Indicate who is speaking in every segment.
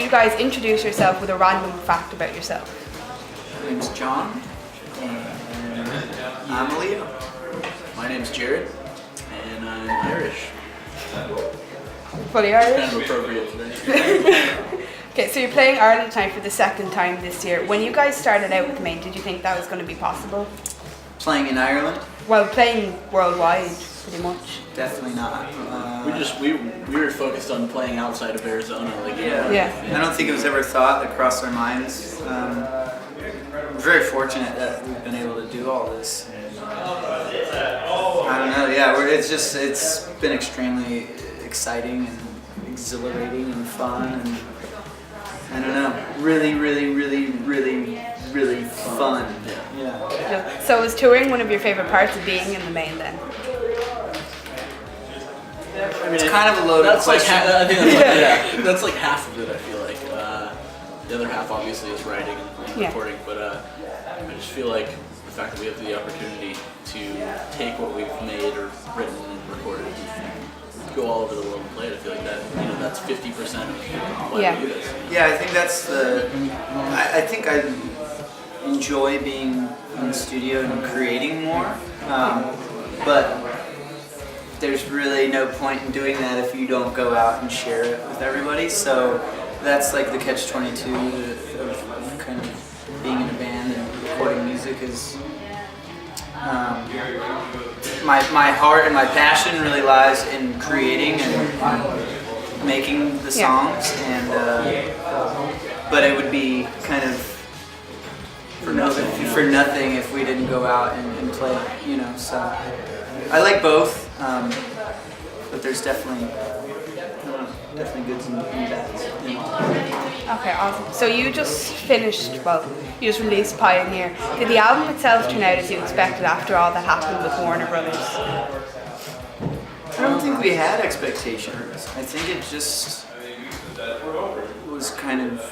Speaker 1: you guys introduce yourself with a random fact about yourself?
Speaker 2: My name's John, and I'm a Leo.
Speaker 3: My name's Jared, and I'm Irish.
Speaker 1: Fully Irish?
Speaker 3: Kind of appropriate today.
Speaker 1: Okay, so you're playing Ireland tonight for the second time this year. When you guys started out with Maine, did you think that was going to be possible?
Speaker 2: Playing in Ireland?
Speaker 1: Well, playing worldwide, pretty much.
Speaker 2: Definitely not.
Speaker 3: We were focused on playing outside of Arizona.
Speaker 1: Yeah.
Speaker 2: I don't think it was ever thought that crossed our minds. We're very fortunate that we've been able to do all this. I don't know. Yeah, it's been extremely exciting and exhilarating and fun, and I don't know, really fun. Yeah.
Speaker 1: So is touring one of your favourite parts of being in the Maine then?
Speaker 3: I mean,
Speaker 2: it's kind of a loaded
Speaker 3: that's
Speaker 2: question.
Speaker 3: I think that's like half of it. I feel like the other half obviously is writing and recording, but I just feel like the fact that we have the opportunity to take what we've made or written and recorded and go all over the world and play it. I feel like that's 50% of why we do this.
Speaker 2: Yeah, I think that's I think I enjoy being in the studio and creating more, but there's really no point in doing that if you don't go out and share it with everybody. So that's like the catch-22 of kind of being in a band and recording music is my heart and my passion really lies in creating and making the songs, and but it would be kind of for nothing if we didn't go out and play, so I like both, but there's definitely goods and bads.
Speaker 1: Okay, awesome. So you just released Pioneer. Did the album itself turn out as you expected after all that happened with Warner Brothers?
Speaker 2: I don't think we had expectations. I think it just was kind of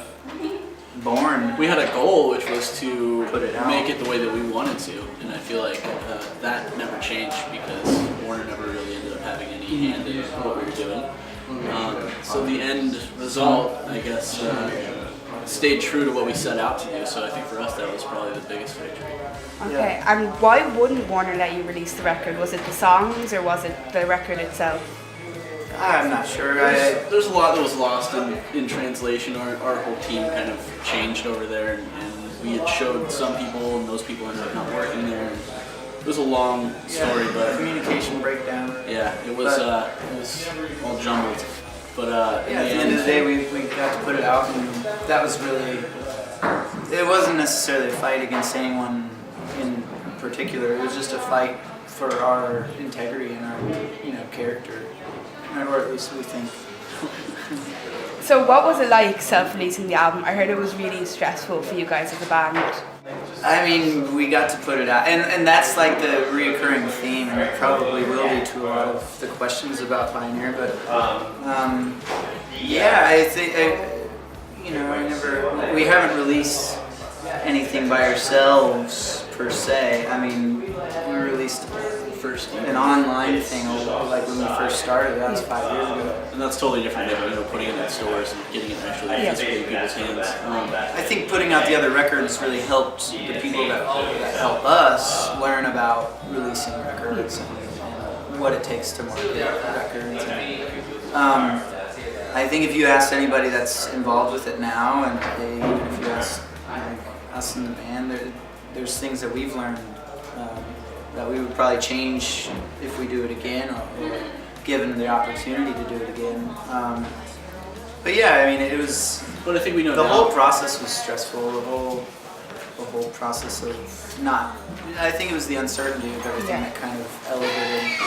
Speaker 2: born.
Speaker 3: We had a goal, which was to
Speaker 2: Put it out.
Speaker 3: make it the way that we wanted to, and I feel like that never changed because Warner never really ended up having any hand in what we were doing. So the end result, I guess, stayed true to what we set out to do. So I think for us that was probably the biggest victory.
Speaker 1: Okay, and why wouldn't Warner let you release the record? Was it the songs or was it the record itself?
Speaker 2: I'm not sure.
Speaker 3: There's a lot that was lost in translation. Our whole team kind of changed over there, and we had showed some people, and those people ended up not working there. It was a long story, but
Speaker 2: communication breakdown.
Speaker 3: Yeah, it was all jumbled. But
Speaker 2: at the end of the day, we got to put it out, and that was really. It wasn't necessarily a fight against anyone in particular. It was just a fight for our integrity and our character, or at least we think.
Speaker 1: So what was it like self-releasing the album? I heard it was really stressful for you guys as a band.
Speaker 2: I mean, we got to put it out, and that's like the reoccurring theme, and it probably will be to a lot of the questions about Pioneer. But I think we haven't released anything by ourselves per se. I mean, we released an online thing like when we first started. That was 5 years ago.
Speaker 3: And that's totally different than putting it in stores and getting it actually physically in people's hands.
Speaker 2: I think putting out the other records really helped the people that help us learn about releasing records and what it takes to market records. And, I think if you asked anybody that's involved with it now, and even if you ask us in the band, there's things that we've learned that we would probably change if we do it again, or given the opportunity to do it again. But yeah, I mean, it was.
Speaker 3: But I think we know
Speaker 2: the
Speaker 3: now.
Speaker 2: whole process was stressful. The whole process of not. I think it was the uncertainty of everything that kind of elevated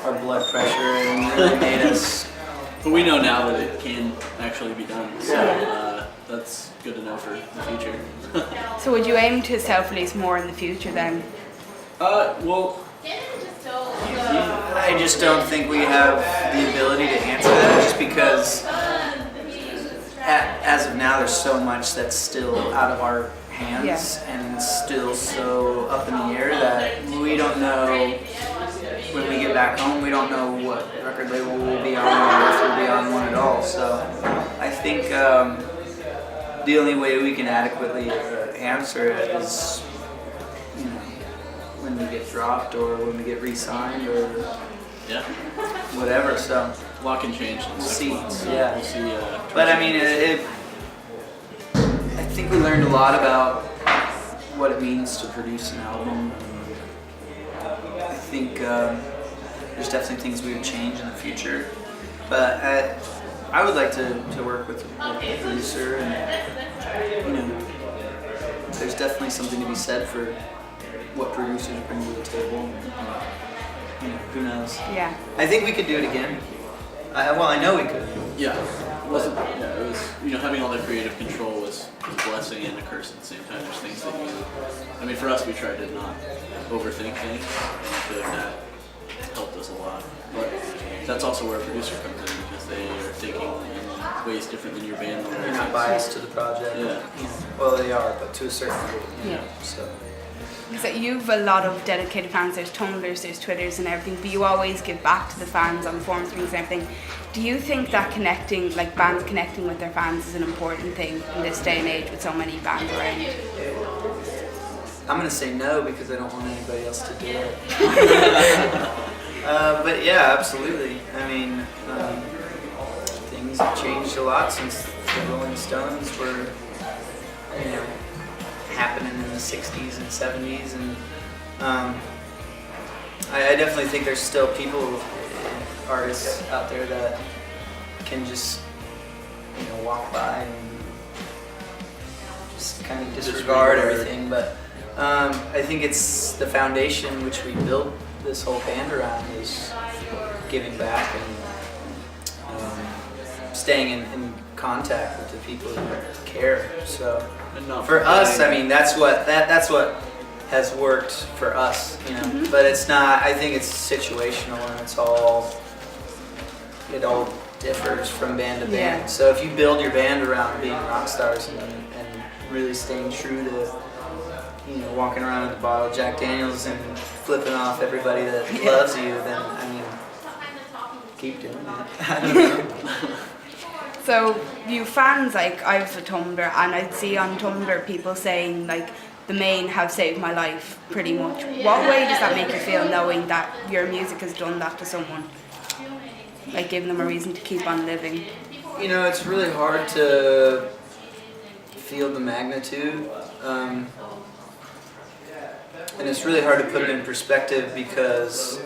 Speaker 2: our blood pressure and really made us.
Speaker 3: But we know now that it can actually be done. So that's good to know for the future.
Speaker 1: So would you aim to self-release more in the future then?
Speaker 3: Well,
Speaker 2: I just don't think we have the ability to answer that, just because as of now there's so much that's still out of our hands and still so up in the air that we don't know. When we get back home, we don't know what record label we'll be on, or if we'll be on one at all. So I think the only way we can adequately answer it is, you know, when we get dropped or when we get re-signed or
Speaker 3: Yeah.
Speaker 2: whatever. So
Speaker 3: A lot can change in 6
Speaker 2: See,
Speaker 3: months.
Speaker 2: yeah.
Speaker 3: We'll see.
Speaker 2: but I mean, I think we learned a lot about what it means to produce an album. I think there's definitely things we would change in the future, but I would like to work with a producer, and you know, there's definitely something to be said for what producers bring to the table. You know, who knows?
Speaker 1: Yeah.
Speaker 2: I think we could do it again. I know we could.
Speaker 3: Yeah. It wasn't. Yeah. It was. You know, having all that creative control was a blessing and a curse at the same time. There's things that you. I mean, for us, we tried to not overthink things, and I feel like that helped us a lot. But that's also where a producer comes in, because they are thinking in ways different than your band.
Speaker 2: You're not biased to the project.
Speaker 3: Yeah.
Speaker 2: You know, well, they are, but to a certain degree. You
Speaker 1: Yeah.
Speaker 2: know, so.
Speaker 1: So you've a lot of dedicated fans. There's Tumblrs, there's Twitters and everything, but you always give back to the fans on forums, things and everything. Do you think that connecting, like bands connecting with their fans, is an important thing in this day and age with so many bands around?
Speaker 2: I'm gonna say no because I don't want anybody else to do it. But yeah, absolutely. I mean, things have changed a lot since the Rolling Stones were, you know, happening in the 60s and 70s, and I definitely think there's still people, artists out there that can just, you know, walk by and just kind of disregard everything, but I think it's the foundation which we built this whole band around is giving back and staying in contact with the people who care. So for us, I mean, that's what has worked for us, you know.
Speaker 1: Mm-hmm.
Speaker 2: But it's not. I think it's situational, and it all differs from band to band.
Speaker 1: Yeah.
Speaker 2: So if you build your band around being rock stars and really staying true to, you know, walking around with a bottle of Jack Daniels and flipping off everybody that loves you, then I mean, keep doing it. I don't know.
Speaker 1: So you fans, like I have a Tumblr, and I'd see on Tumblr people saying like the Maine have saved my life, pretty much. What way does that make you feel, knowing that your music has done that to someone? Like giving them a reason to keep on living?
Speaker 2: You know, it's really hard to feel the magnitude, and it's really hard to put it in perspective because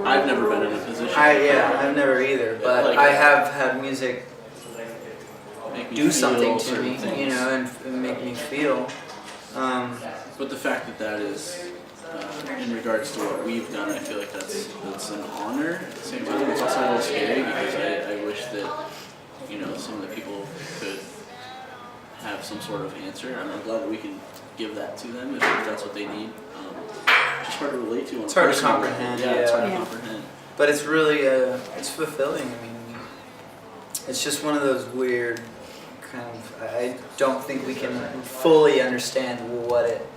Speaker 3: I've never been in a position.
Speaker 2: I've never either, but
Speaker 3: Like,
Speaker 2: I have had music
Speaker 3: make me
Speaker 2: do
Speaker 3: feel
Speaker 2: something to
Speaker 3: certain
Speaker 2: me,
Speaker 3: things.
Speaker 2: you know, and make me feel.
Speaker 3: But the fact that is, in regards to what we've done, I feel like that's an honor. At the same time, it's also a little scary because I wish that, you know, some of the people could have some sort of answer. And I'm glad that we can give that to them if that's what they need. It's just hard to relate to.
Speaker 2: It's hard to comprehend.
Speaker 3: Yeah, it's hard to
Speaker 1: Yeah.
Speaker 3: comprehend.
Speaker 2: But it's really, it's fulfilling. I mean, it's just one of those weird kind of, I don't think we can fully understand what it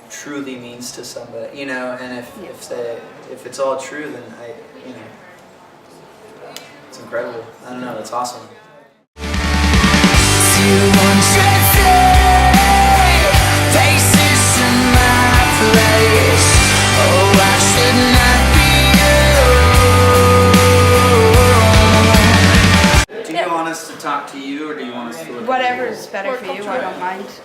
Speaker 2: truly means to somebody, you know, and if it's all true, then you know, it's incredible. I don't know, it's awesome. Do you want us to talk to you, or do you want us to look at
Speaker 1: Whatever's better for you, I don't mind.